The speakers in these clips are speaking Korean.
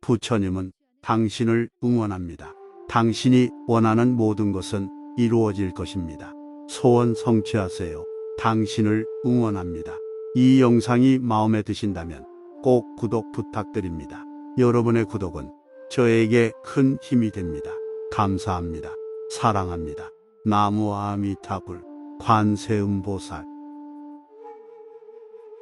부처님은 당신을 응원합니다. 당신이 원하는 모든 것은 이루어질 것입니다. 소원 성취하세요. 당신을 응원합니다. 이 영상이 마음에 드신다면 꼭 구독 부탁드립니다. 여러분의 구독은 저에게 큰 힘이 됩니다. 감사합니다. 사랑합니다. 나무 아미타불 관세음보살.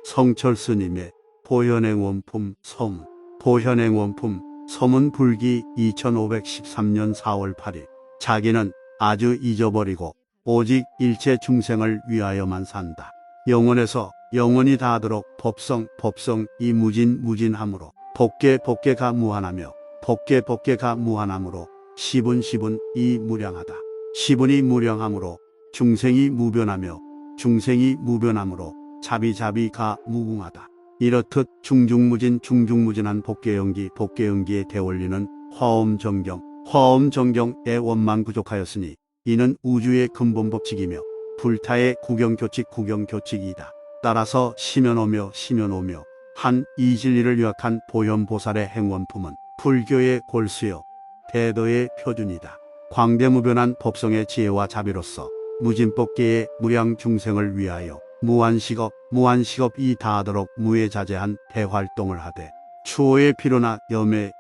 성철스님의 보현행원품 서문. 보현행원품 서문 불기 2513년 4월 8일. 자기는 아주 잊어버리고 오직 일체 중생을 위하여만 산다. 영원에서 영원히 다하도록 법성 이 무진함으로 법계가 무한하며 법계가 무한함으로 시분 이 무량하다. 시분이 무량함으로 중생이 무변하며 중생이 무변함으로 자비가 무궁하다. 이렇듯 중중무진한 법계연기에 대원리는 화엄정경의 원만 부족하였으니 이는 우주의 근본법칙이며 불타의 구경교칙이다. 따라서 심연오며 한 이진리를 요약한 보현보살의 행원품은 불교의 골수요 대도의 표준이다. 광대무변한 법성의 지혜와 자비로서 무진법계의 무량 중생을 위하여 무한식업 이 다하도록 무해자재한 대활동을 하되 추호의 필요나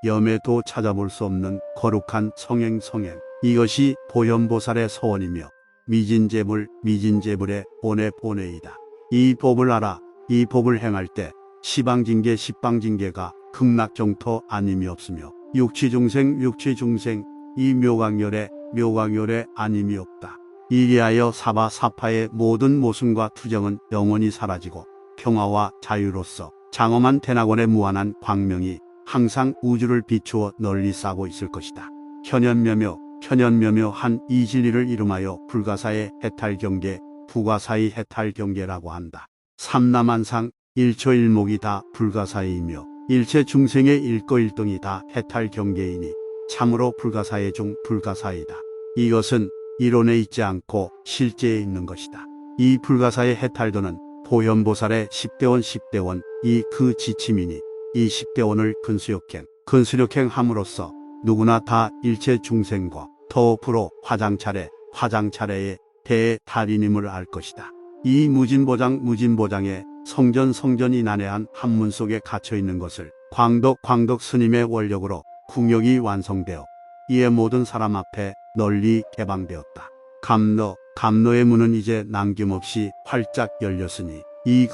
염에도 찾아볼 수 없는 거룩한 성행 이것이 보현보살의 서원이며 미진재불의 본의이다. 이 법을 알아 이 법을 행할 때 시방징계가 극락정토 아님이 없으며 육취중생 이 묘광열에 아님이 없다. 이리하여 사바사파의 모든 모순과 투정은 영원히 사라지고 평화와 자유로서 장엄한 대낙원의 무한한 광명이 항상 우주를 비추어 널리 싸고 있을 것이다. 현현묘묘 한 이 진리를 이름하여 불가사의 해탈경계, 부가사의 해탈경계라고 한다. 삼라만상 일초일목이 다 불가사의이며 일체 중생의 일거일동이 다 해탈경계이니 참으로 불가사의 중 불가사이다. 이것은 이론에 있지 않고 실제에 있는 것이다. 이 불가사의 해탈도는 보현보살의 10대원 이 그 지침이니 이 10대원을 근수력행 함으로써 누구나 다 일체 중생과 더불어 화장차례의 대달인임을 알 것이다. 이 무진보장의 성전이 난해한 한문 속에 갇혀있는 것을 광덕 스님의 원력으로 궁역이 완성되어 이에 모든 사람 앞에 널리 개방되었다. 감로의 문은 이제 남김없이 활짝 열렸으니 이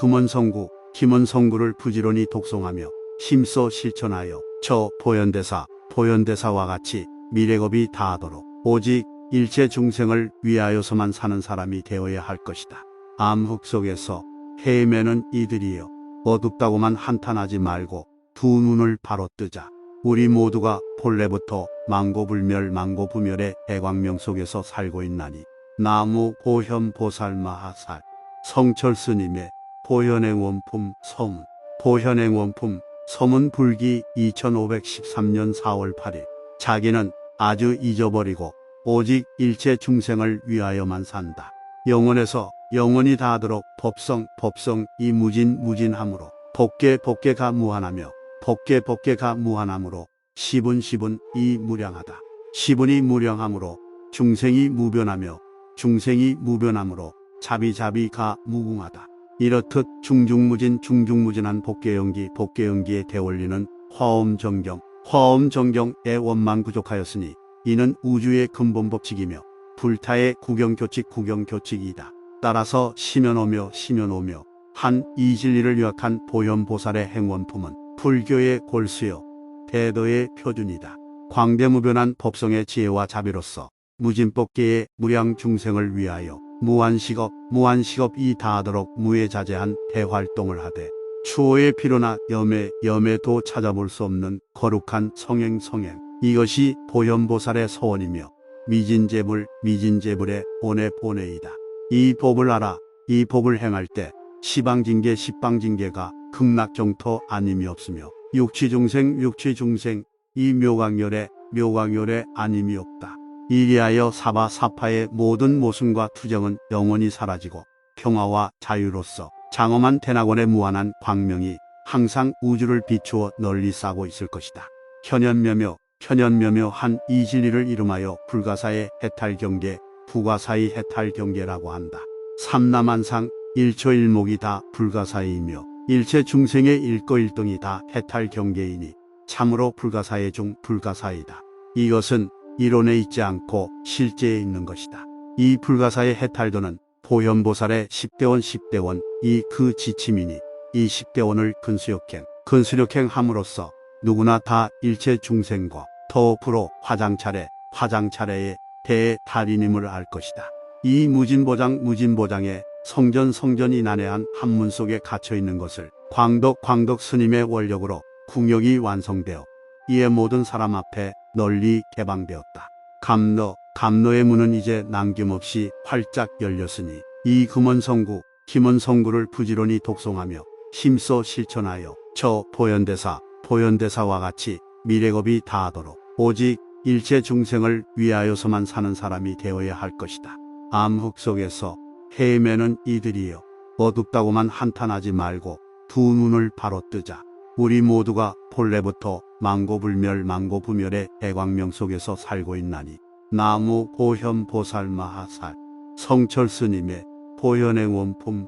김원성구를 부지런히 독송하며 힘써 실천하여 저 보현대사와 같이 미래겁이 다하도록 오직 일체 중생을 위하여서만 사는 사람이 되어야 할 것이다. 암흑 속에서 헤매는 이들이여 어둡다고만 한탄하지 말고 두 눈을 바로 뜨자. 우리 모두가 본래부터 망고불멸의 대광명 속에서 살고 있나니 나무 보현보살 마하살. 성철스님의 보현행원품 서문. 보현행원품 서문 불기 2513년 4월 8일. 자기는 아주 잊어버리고 오직 일체 중생을 위하여만 산다. 영원에서 영원히 다하도록 법성 이 무진함으로 법계가 무한하며 법계가 무한함으로 시분 이 무량하다. 시분이 무량함으로 중생이 무변하며 중생이 무변함으로 자비가 무궁하다. 이렇듯 중중무진한 법계연기에 대원리는 화엄정경의 원만 부족하였으니 이는 우주의 근본법칙이며 불타의 구경교칙이다. 따라서 심연오며 한 이진리를 요약한 보현보살의 행원품은 불교의 골수요 대도의 표준이다. 광대무변한 법성의 지혜와 자비로서 무진법계의 무량 중생을 위하여 무한식업 이 다하도록 무해자재한 대활동을 하되 추호의 필요나 염에도 찾아볼 수 없는 거룩한 성행 이것이 보현보살의 서원이며 미진재불의 본의이다. 이 법을 알아 이 법을 행할 때 시방징계가 극락정토 아님이 없으며 육취중생 이 묘광열에 아님이 없다. 이리하여 사바사파의 모든 모순과 투정은 영원히 사라지고 평화와 자유로서 장엄한 대낙원의 무한한 광명이 항상 우주를 비추어 널리 싸고 있을 것이다. 현현묘묘한 이 진리를 이름하여 불가사의 해탈경계, 부가사의 해탈경계라고 한다. 삼라만상 일초일목이 다 불가사이며 일체 중생의 일거일등이 다 해탈경계이니 참으로 불가사의 중 불가사이다. 이것은 이론에 있지 않고 실제에 있는 것이다. 이 불가사의 해탈도는 보현보살의 10대원 이 그 지침이니 이 10대원을 근수력행함으로써 누구나 다 일체 중생과 더불어 화장차례의 대달인임을 알 것이다. 이 무진보장의 성전이 난해한 한문 속에 갇혀 있는 것을 광덕 스님의 원력으로 궁역이 완성되어 이에 모든 사람 앞에 널리 개방되었다. 감로의 문은 이제 남김없이 활짝 열렸으니 이 김원성구를 부지런히 독송하며 힘써 실천하여 저 보현대사와 같이 미래겁이 다하도록 오직 일체 중생을 위하여서만 사는 사람이 되어야 할 것이다. 암흑 속에서 헤매는 이들이여 어둡다고만 한탄하지 말고 두 눈을 바로 뜨자. 우리 모두가 본래부터 망고불멸의 대광명 속에서 살고 있나니 나무 보현보살 마하살 성철스님의 보현행원품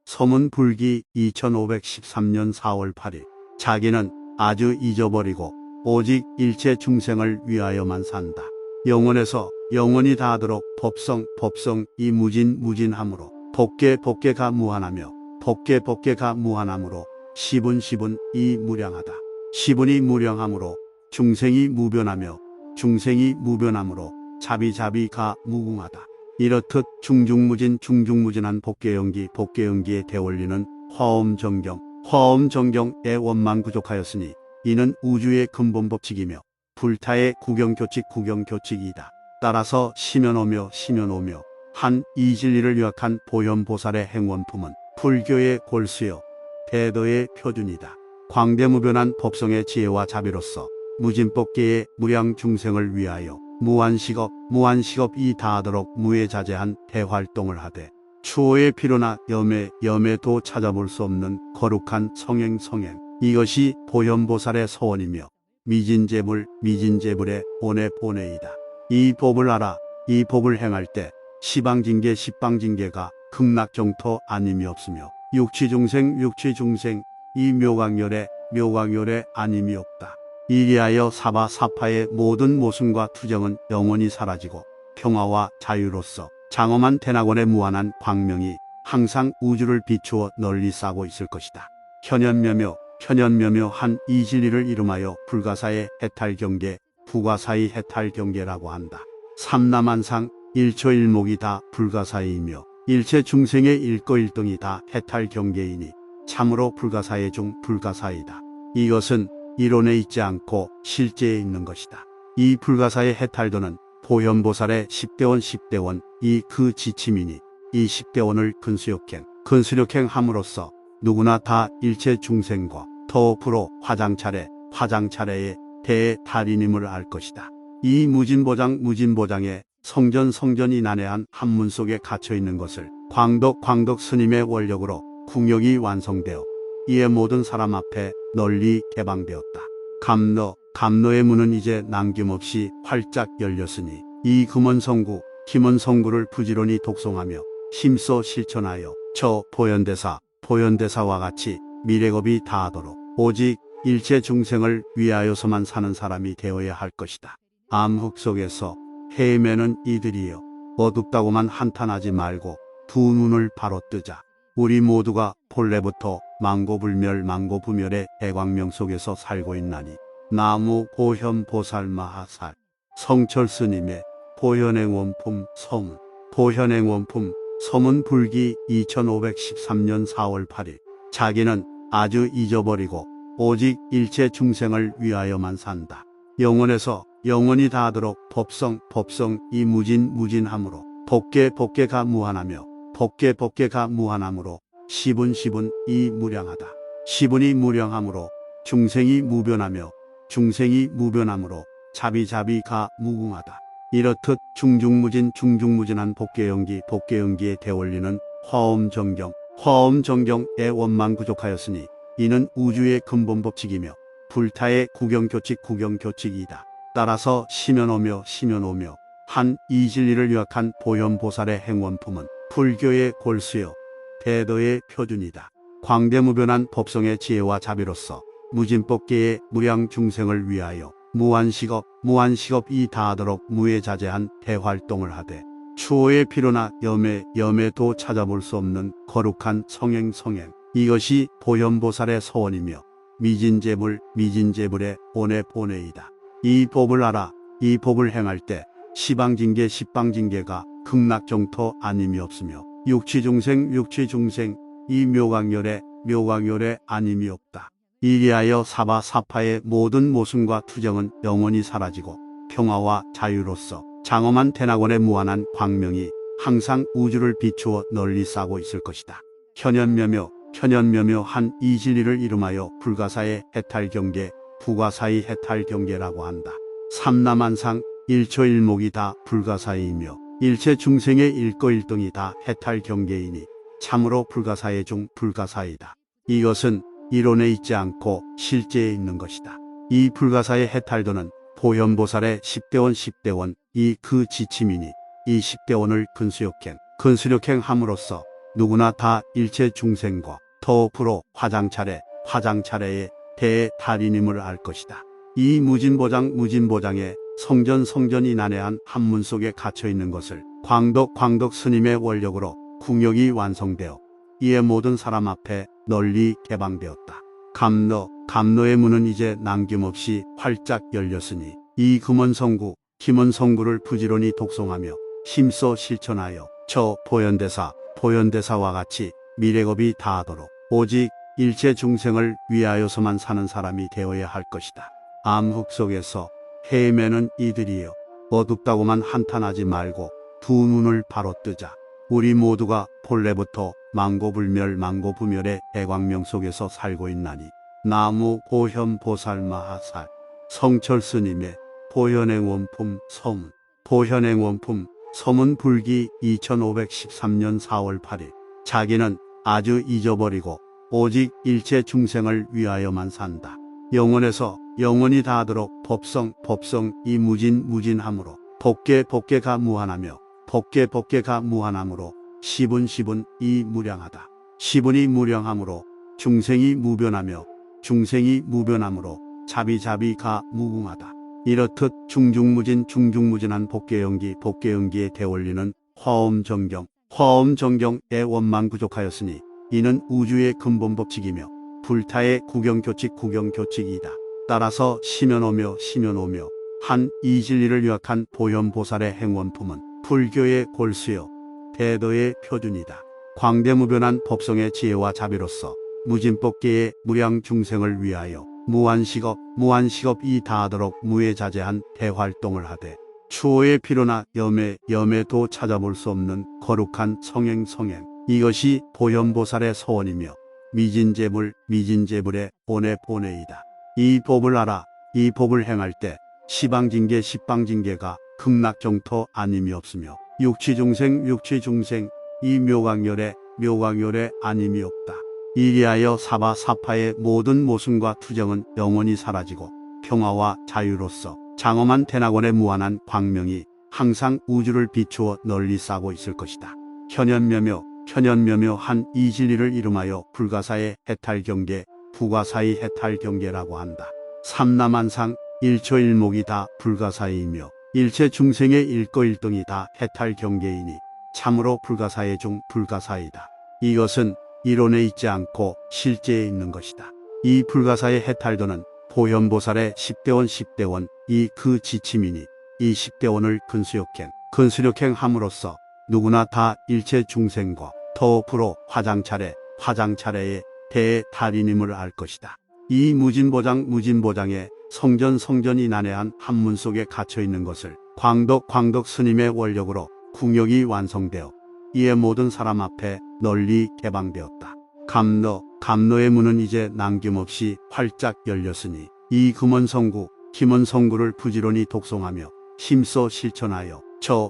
서문 불기 2513년 4월 8일 자기는 아주 잊어버리고 오직 일체 중생을 위하여만 산다. 영원에서 영원히 다하도록 법성 이 무진함으로 법계가 무한하며 법계가 무한함으로 시분 이 무량하다. 시분이 무량함으로 중생이 무변함으로 자비가 무궁하다. 이렇듯 중중무진한 법계연기의 대원리는 화엄정경의 원만 부족하였으니 이는 우주의 근본법칙이며 불타의 구경교칙이다. 따라서 심연오며 한 이 진리를 요약한 보현보살의 행원품은 불교의 골수요 대도의 표준이다. 광대무변한 법성의 지혜와 자비로서 무진법계의 무량 중생을 위하여 무한식업 이 다하도록 무해자재한 대활동을 하되 추호의 필요나 염에도 찾아볼 수 없는 거룩한 성행 이것이 보현보살의 서원이며 미진재불의 본의이다. 이 법을 알아 이 법을 행할 때 시방징계 십방징계가 극락정토 아님이 없으며 육취중생 이 묘광열에 아님이 없다. 이리하여 사파의 모든 모순과 투정은 영원히 사라지고 평화와 자유로서 장엄한 대낙원의 무한한 광명이 항상 우주를 비추어 널리 싸고 있을 것이다. 현현묘묘한 이 진리를 이름하여 불가사의 해탈경계, 부가사의 해탈경계라고 한다. 삼라만상 일초일목이 다 불가사이며 일체 중생의 일거일등이 다 해탈경계이니 참으로 불가사의 중 불가사이다. 이것은 이론에 있지 않고 실제에 있는 것이다. 이 불가사의 해탈도는 보현보살의 10대원 이 그 지침이니 이 10대원을 근수력행함으로써 누구나 다 일체 중생과 더불어 화장차례의 대달인임을 알 것이다. 이 무진보장의 성전이 난해한 한문 속에 갇혀 있는 것을 광덕 스님의 원력으로 궁역이 완성되어 이에 모든 사람 앞에 널리 개방되었다. 감로의 문은 이제 남김없이 활짝 열렸으니 이 김원성구를 부지런히 독송하며 힘써 실천하여 저 보현대사와 같이 미래겁이 다하도록 오직 일체 중생을 위하여서만 사는 사람이 되어야 할 것이다. 암흑 속에서 헤매는 이들이여 어둡다고만 한탄하지 말고 두 눈을 바로 뜨자. 우리 모두가 본래부터 망고불멸의 대광명 속에서 살고 있나니 나무 보현보살 마하살 성철스님의 보현행원품 서문 불기 2513년 4월 8일 자기는 아주 잊어버리고 오직 일체 중생을 위하여만 산다. 영원에서 영원히 다하도록 법성 이 무진함으로 법계가 무한하며 법계가 무한함으로 시분 이 무량하다. 시분이 무량함으로 중생이 무변함으로 자비가 무궁하다. 이렇듯 중중무진한 법계연기의 대원리는 화엄정경의 원만 부족하였으니 이는 우주의 근본법칙이며 불타의 구경교칙이다. 따라서 시면오며 한 이 진리를 요약한 보현보살의 행원품은 불교의 골수요 대도의 표준이다. 광대무변한 법성의 지혜와 자비로서 무진법계의 무량 중생을 위하여 무한식업 이 다하도록 무해자재한 대활동을 하되 추호의 필요나 염에도 찾아볼 수 없는 거룩한 성행 이것이 보현보살의 서원이며 미진재불의 본의이다. 이 법을 알아 이 법을 행할 때 시방징계 십방징계가 극락정토 아님이 없으며 육취중생 이 묘광열에 아님이 없다. 이리하여 사바사파의 모든 모순과 투정은 영원히 사라지고 평화와 자유로서 장엄한 대낙원의 무한한 광명이 항상 우주를 비추어 널리 싸고 있을 것이다. 현현묘묘 한 이 진리를 이름하여 불가사의 해탈경계, 부가사의 해탈경계라고 한다. 삼라만상 일초일목이 다 불가사의이며 일체 중생의 일거일동이 다 해탈경계이니 참으로 불가사의 중 불가사이다. 이것은 이론에 있지 않고 실제에 있는 것이다. 이 불가사의 해탈도는 보현보살의 10대원 이 그 지침이니 이 10대원을 근수력행 함으로써 누구나 다 일체 중생과 더불어 화장차례의 대달인임을 알 것이다. 이 무진보장의 성전이 난해한 한문 속에 갇혀 있는 것을 광덕 스님의 원력으로 궁역이 완성되어 이에 모든 사람 앞에 널리 개방되었다. 감로의 문은 이제 남김없이 활짝 열렸으니 이 김원성구를 부지런히 독송하며 힘써 실천하여 저 보현대사와 같이 미래겁이 다하도록 오직 일체 중생을 위하여서만 사는 사람이 되어야 할 것이다. 암흑 속에서 헤매는 이들이여 어둡다고만 한탄하지 말고 두 눈을 바로 뜨자. 우리 모두가 본래부터 망고불멸의 대광명 속에서 살고 있나니 나무 보현보살 마하살 성철스님의 보현행원품 서문 불기 2513년 4월 8일 자기는 아주 잊어버리고 오직 일체 중생을 위하여만 산다. 영원에서 영원히 다하도록 법성 이 무진함으로 법계가 무한하므로 시분 이 무량하다. 시분이 무량함으로 중생이 무변하므로 자비가 무궁하다. 이렇듯 중중무진한 법계연기에 대원리는 화엄정경의 원만 부족하였으니 이는 우주의 근본 법칙이며 불타의 구경교칙이다. 따라서 시면오며 한 이 진리를 요약한 보현보살의 행원품은 불교의 골수요 대도의 표준이다. 광대무변한 법성의 지혜와 자비로서 무진법계의 무량 중생을 위하여 무한식업 이 다하도록 무해자재한 대활동을 하되 추호의 필요나 염에도 찾아볼 수 없는 거룩한 성행 이것이 보현보살의 서원이며 미진재불의 본의이다. 이 법을 알아 이 법을 행할 때 시방징계 십방징계가 극락정토 아님이 없으며 육취중생 이 묘광열에 아님이 없다. 이리하여 사바사파의 모든 모순과 투정은 영원히 사라지고 평화와 자유로서 장엄한 대낙원의 무한한 광명이 항상 우주를 비추어 널리 싸고 있을 것이다. 현현묘묘 한 이 진리를 이름하여 불가사의 해탈경계, 부가사의 해탈경계라고 한다. 삼라만상 일초일목이 다 불가사의이며 일체 중생의 일거일동이 다 해탈경계이니 참으로 불가사의 중 불가사이다. 이것은 이론에 있지 않고 실제에 있는 것이다. 이 불가사의 해탈도는 보현보살의 10대원 이 그 지침이니 이 10대원을 근수력행 함으로써 누구나 다 일체 중생과 더불어 화장차례의 대달인임을 알 것이다. 이 무진보장의 성전이 난해한 한문 속에 갇혀 있는 것을 광덕 스님의 원력으로 궁역이 완성되어 이에 모든 사람 앞에 널리 개방되었다. 감로의 문은 이제 남김없이 활짝 열렸으니 이 김원성구를 부지런히 독송하며 힘써 실천하여 저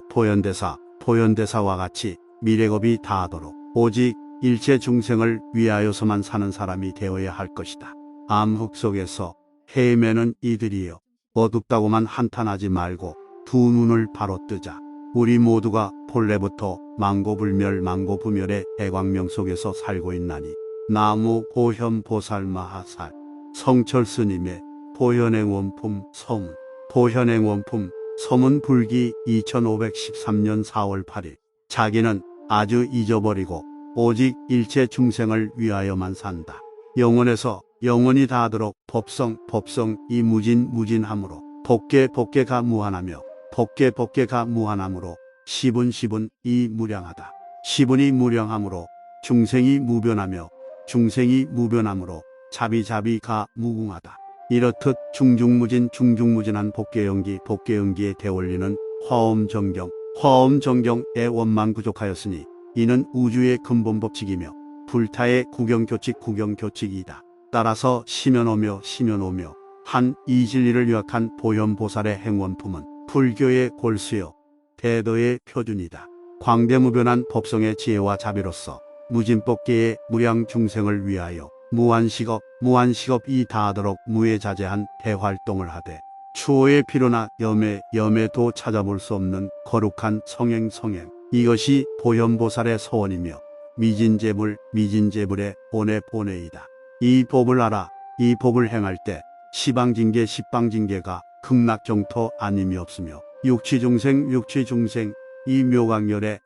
보현대사와 같이 미래겁이 다하도록 오직 일체 중생을 위하여서만 사는 사람이 되어야 할 것이다. 암흑 속에서 헤매는 이들이여 어둡다고만 한탄하지 말고 두 눈을 바로 뜨자. 우리 모두가 본래부터 망고불멸 망고부멸의 대광명 속에서 살고 있나니 나무 보현 보살마하살. 성철스님의 보현행 원품 서문. 보현행 원품 서문 불기 2513년 4월 8일. 자기는 아주 잊어버리고 오직 일체 중생을 위하여만 산다. 영원에서 영원히 다하도록 법성 이 무진함으로 법계가 무한하며 법계가 무한함으로 시분 이 무량하다. 시분이 무량함으로 중생이 무변하며 중생이 무변함으로 자비가 무궁하다. 이렇듯 중중무진한 법계연기에 대원리는 화엄정경의 원망구족하였으니 이는 우주의 근본법칙이며 불타의 구경교칙이다. 따라서 심연오며 한 이진리를 요약한 보현보살의 행원품은 불교의 골수요 대도의 표준이다. 광대무변한 법성의 지혜와 자비로서 무진법계의 무량 중생을 위하여 무한식업 이 다하도록 무해자재한 대활동을 하되 추호의 필요나 염에도 찾아볼 수 없는 거룩한 성행 이것이 보현보살의 서원이며 미진재불의 본의이다. 이 법을 알아 이 법을 행할 때 시방징계가 극락정토 아님이 없으며 육취중생 이 묘광열에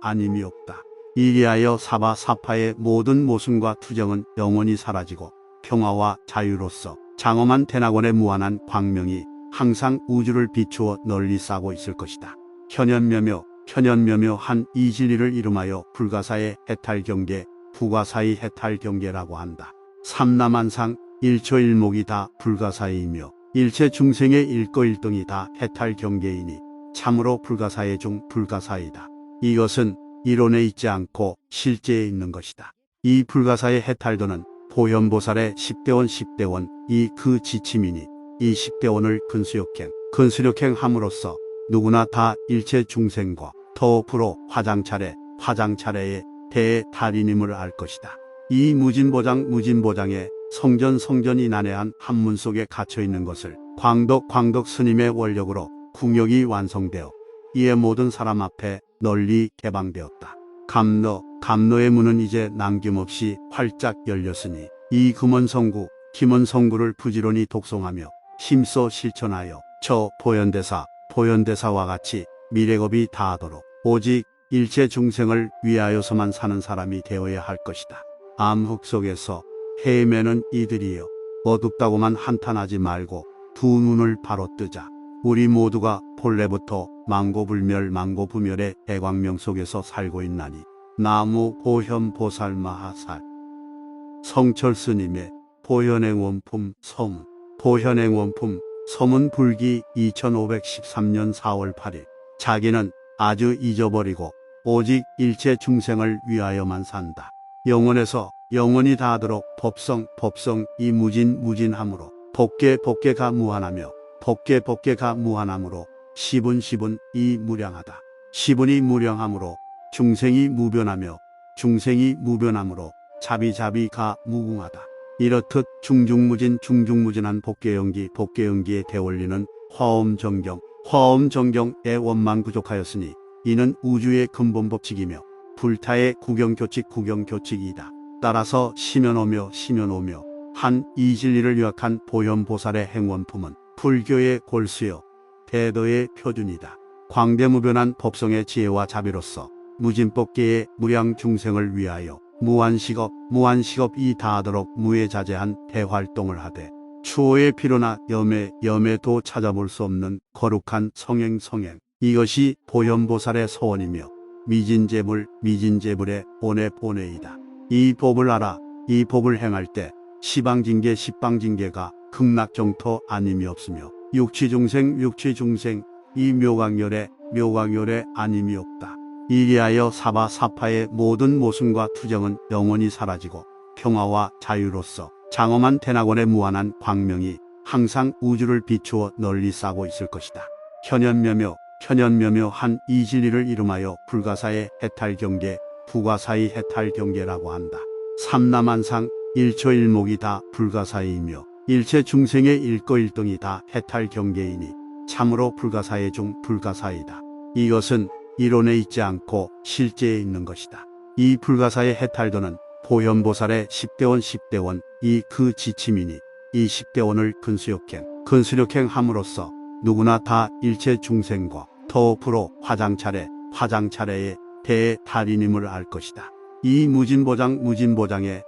아님이 없다. 이리하여 사바사파의 모든 모순과 투정은 영원히 사라지고 평화와 자유로서 장엄한 대낙원의 무한한 광명이 항상 우주를 비추어 널리 싸고 있을 것이다. 현현묘묘 한 이 진리를 이름하여 불가사의 해탈경계, 부가사의 해탈경계라고 한다. 삼라만상 일초일목이 다 불가사의이며 일체 중생의 일거일등이 다 해탈경계이니 참으로 불가사의 중 불가사이다. 이것은 이론에 있지 않고 실제에 있는 것이다. 이 불가사의 해탈도는 보현보살의 10대원 이 그 지침이니 이 10대원을 근수력행함으로써 누구나 다 일체 중생과 더불어 화장차례의 대달인임을 알 것이다. 이 무진보장의 성전이 난해한 한문 속에 갇혀있는 것을 광덕 스님의 원력으로 궁역이 완성되어 이에 모든 사람 앞에 널리 개방되었다. 감로의 문은 이제 남김없이 활짝 열렸으니 이 김원성구를 부지런히 독송하며 힘써 실천하여 저 보현대사와 같이 미래겁이 다하도록 오직 일체 중생을 위하여서만 사는 사람이 되어야 할 것이다. 암흑 속에서 헤매는 이들이여 어둡다고만 한탄하지 말고 두 눈을 바로 뜨자. 우리 모두가 본래부터 망고부멸의 대광명 속에서 살고 있나니 나무 보현 보살마하살. 성철스님의 보현행 원품 서문. 보현행 원품 서문 불기 2513년 4월 8일. 자기는 아주 잊어버리고 오직 일체 중생을 위하여만 산다. 영원에서 영원히 다하도록 법성 이 무진함으로 법계가 무한하며 법계가 무한함으로 시분 이 무량하다. 시분이 무량함으로 중생이 무변하며 중생이 무변함으로 자비가 무궁하다. 이렇듯 중중무진한 법계연기에 대원리는 화엄정경의 원망구족하였으니 이는 우주의 근본법칙이며 불타의 구경교칙이다. 따라서 심연오며 한 이진리를 요약한 보현보살의 행원품은 불교의 골수요 대도의 표준이다. 광대무변한 법성의 지혜와 자비로서 무진법계의 무량 중생을 위하여 무한식업 이 다하도록 무해자재한 대활동을 하되 추호의 필요나 염에도 찾아볼 수 없는 거룩한 성행 이것이 보현보살의 서원이며 미진재불의 본의이다. 이 법을 알아 이 법을 행할 때 시방징계가 극락정토 아님이 없으며 육취중생 이 묘광열에 아님이 없다. 이리하여 사바사파의 모든 모순과 투정은 영원히 사라지고 평화와 자유로서 장엄한 대낙원의 무한한 광명이 항상 우주를 비추어 널리 싸고 있을 것이다. 현현묘묘 한 이 진리를 이름하여 불가사의 해탈경계, 부가사의 해탈경계라고 한다. 삼라만상 일초일목이 다 불가사의이며 일체 중생의 일거일동이 다 해탈 경계이니 참으로 불가사의 중 불가사이다. 이것은 이론에 있지 않고 실제에 있는 것이다. 이 불가사의 해탈도는 보현보살의 10대원 10대원 이 그 지침이니 이 10대원을 근수력행함으로써 누구나 다 일체 중생과 더불어 화장차례의 대달인임을 알 것이다. 이 무진보장에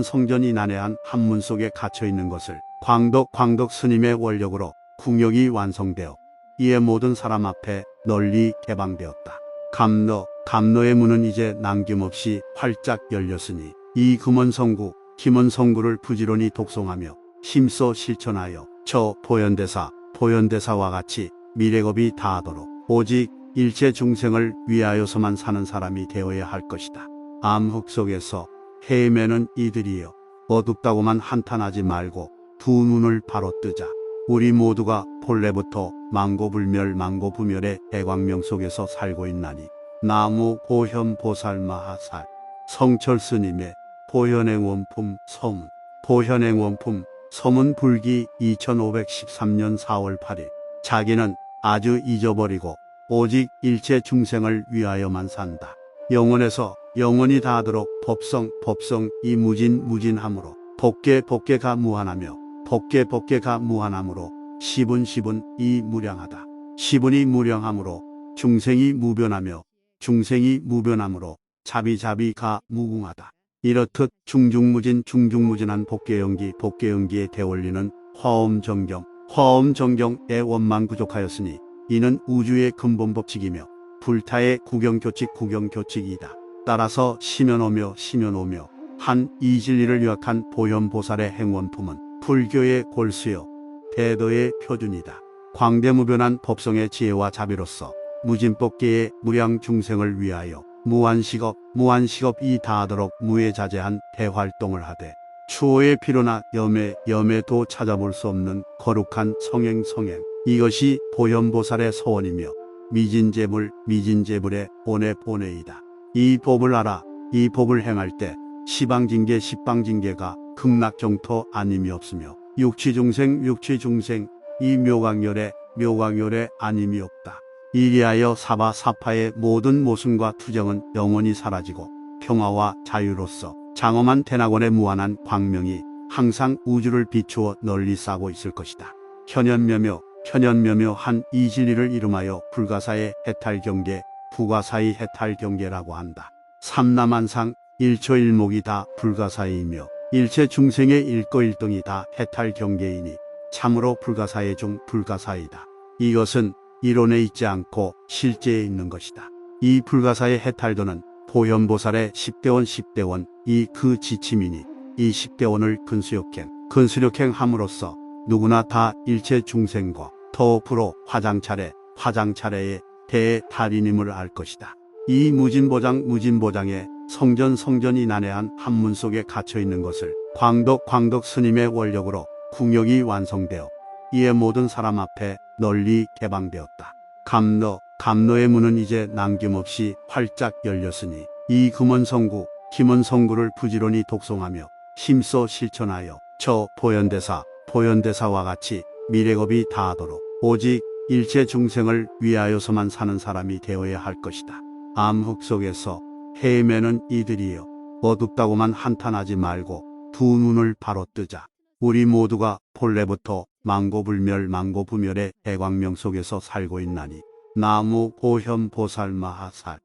성전이 난해한 한문 속에 갇혀 있는 것을 광덕 스님의 원력으로 궁역이 완성되어 이에 모든 사람 앞에 널리 개방되었다. 감로의 문은 이제 남김없이 활짝 열렸으니 이 김원성구를 부지런히 독송하며 힘써 실천하여 저 보현대사와 같이 미래겁이 다하도록 오직 일체 중생을 위하여서만 사는 사람이 되어야 할 것이다. 암흑 속에서 헤매는 이들이여 어둡다고만 한탄하지 말고 두 눈을 바로 뜨자. 우리 모두가 본래부터 망고불멸의 대광명 속에서 살고 있나니 나무 보현보살 마하살 성철스님의 보현행원품 서문 불기 2513년 4월 8일 자기는 아주 잊어버리고 오직 일체 중생을 위하여만 산다. 영원에서 영원히 다하도록 법성 이 무진함으로 법계가 무한하므로 시분 이 무량하다. 시분이 무량함으로 중생이 무변하므로 자비가 무궁하다. 이렇듯 중중무진한 법계연기에 대원리는 화엄정경의 원만 부족하였으니 이는 우주의 근본 법칙이며 불타의 구경교칙이다. 따라서 심연오며 한 이진리를 요약한 보현보살의 행원품은 불교의 골수요 대도의 표준이다. 광대무변한 법성의 지혜와 자비로서 무진법계의 무량 중생을 위하여 무한식업이 다하도록 무해자재한 대활동을 하되 추호의 필요나 염에도 찾아볼 수 없는 거룩한 성행 이것이 보현보살의 서원이며 미진재불의 본의이다. 이 법을 알아 이 법을 행할 때 시방징계가 극락정토 아님이 없으며 육취중생 이 묘광열에 아님이 없다. 이리하여 사파의 모든 모순과 투정은 영원히 사라지고 평화와 자유로서 장엄한 대낙원의 무한한 광명이 항상 우주를 비추어 널리 싸고 있을 것이다. 현현묘묘 한 이 진리를 이름하여 불가사의 해탈경계, 부가사의 해탈경계라고 한다. 삼라만상 일초일목이 다 불가사이며 일체 중생의 일거일동이 다 해탈경계이니 참으로 불가사의 중 불가사이다. 이것은 이론에 있지 않고 실제에 있는 것이다. 이 불가사의 해탈도는 보현보살의 10대원 이 그 지침이니 이 10대원을 근수력행함으로써 누구나 다 일체 중생과 더불어 화장차례의 대달인임을 알 것이다. 이 무진보장에 성전이 난해한 한문 속에 갇혀 있는 것을 광덕 스님의 원력으로 궁역이 완성되어 이에 모든 사람 앞에 널리 개방되었다. 감로의 문은 이제 남김없이 활짝 열렸으니 이 김원성구를 부지런히 독송하며 힘써 실천하여 저 보현대사와 같이 미래겁이 다하도록 오직 일체 중생을 위하여서만 사는 사람이 되어야 할 것이다. 암흑 속에서 헤매는 이들이여 어둡다고만 한탄하지 말고 두 눈을 바로 뜨자. 우리 모두가 본래부터 망고불멸의 대광명 속에서 살고 있나니 나무 보현보살 마하살